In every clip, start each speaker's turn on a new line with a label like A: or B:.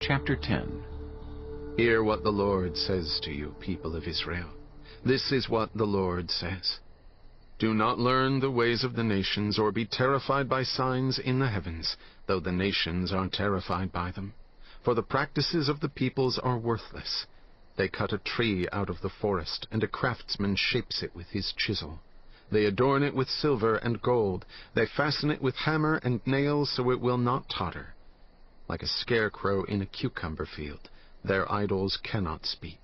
A: Chapter 10.
B: Hear what the Lord says to you, people of Israel. This is what the Lord says. Do not learn the ways of the nations, or be terrified by signs in the heavens, though the nations are terrified by them. For the practices of the peoples are worthless. They cut a tree out of the forest, and a craftsman shapes it with his chisel. They adorn it with silver and gold. They fasten it with hammer and nails, so it will not totter. Like a scarecrow in a cucumber field, their idols cannot speak.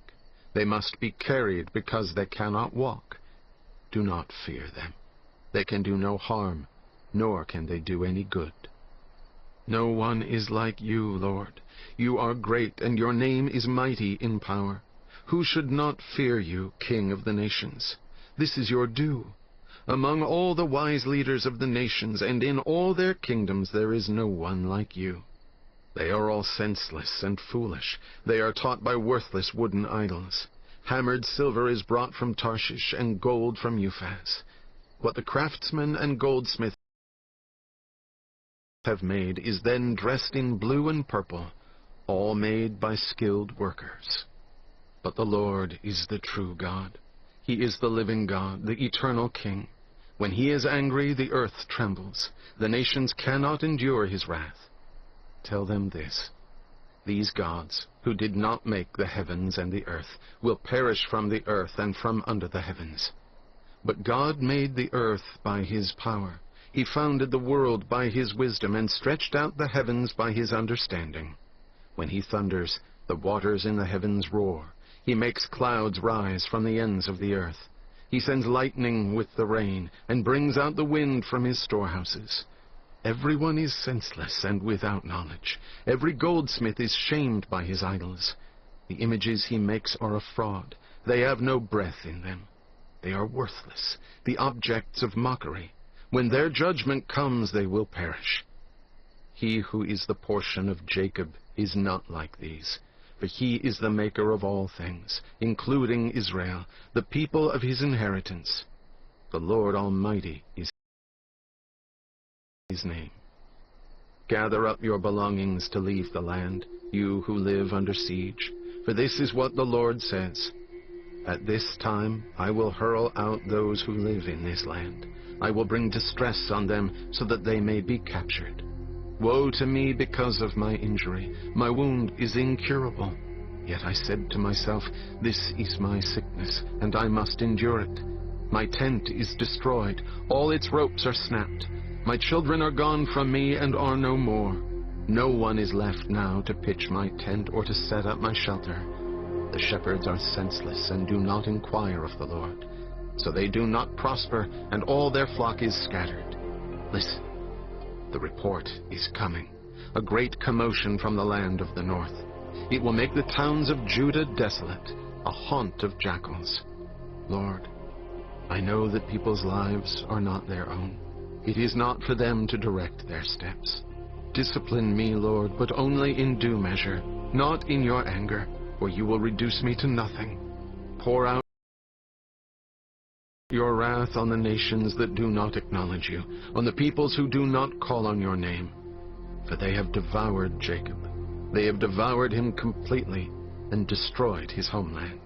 B: They must be carried because they cannot walk. Do not fear them. They can do no harm, nor can they do any good. No one is like you, Lord. You are great, and your name is mighty in power. Who should not fear you, King of the nations? This is your due. Among all the wise leaders of the nations, and in all their kingdoms, there is no one like you. They are all senseless and foolish. They are taught by worthless wooden idols. Hammered silver is brought from Tarshish, and gold from Euphaz. What the craftsman and goldsmith have made is then dressed in blue and purple, all made by skilled workers. But the Lord is the true God. He is the living God, the eternal King. When he is angry, the earth trembles. The nations cannot endure his wrath. Tell them this: these gods, who did not make the heavens and the earth, will perish from the earth and from under the heavens. But God made the earth by his power. He founded the world by his wisdom, and stretched out the heavens by his understanding. When he thunders, the waters in the heavens roar. He makes clouds rise from the ends of the earth. He sends lightning with the rain, and brings out the wind from his storehouses. Everyone is senseless and without knowledge. Every goldsmith is shamed by his idols. The images he makes are a fraud. They have no breath in them. They are worthless, the objects of mockery. When their judgment comes, they will perish. He who is the portion of Jacob is not like these, for he is the maker of all things, including Israel, the people of his inheritance. The Lord Almighty is his name. Gather up your belongings to leave the land, you who live under siege, for this is what the Lord says. At this time I will hurl out those who live in this land. I will bring distress on them so that they may be captured. Woe to me because of my injury. My wound is incurable. Yet I said to myself, this is my sickness, and I must endure it. My tent is destroyed. All its ropes are snapped. My children are gone from me and are no more. No one is left now to pitch my tent or to set up my shelter. The shepherds are senseless and do not inquire of the Lord. So they do not prosper, and all their flock is scattered. Listen, the report is coming, a great commotion from the land of the north. It will make the towns of Judah desolate, a haunt of jackals. Lord, I know that people's lives are not their own. It is not for them to direct their steps. Discipline me, Lord, but only in due measure, not in your anger, or you will reduce me to nothing. Pour out your wrath on the nations that do not acknowledge you, on the peoples who do not call on your name. For they have devoured Jacob. They have devoured him completely and destroyed his homeland.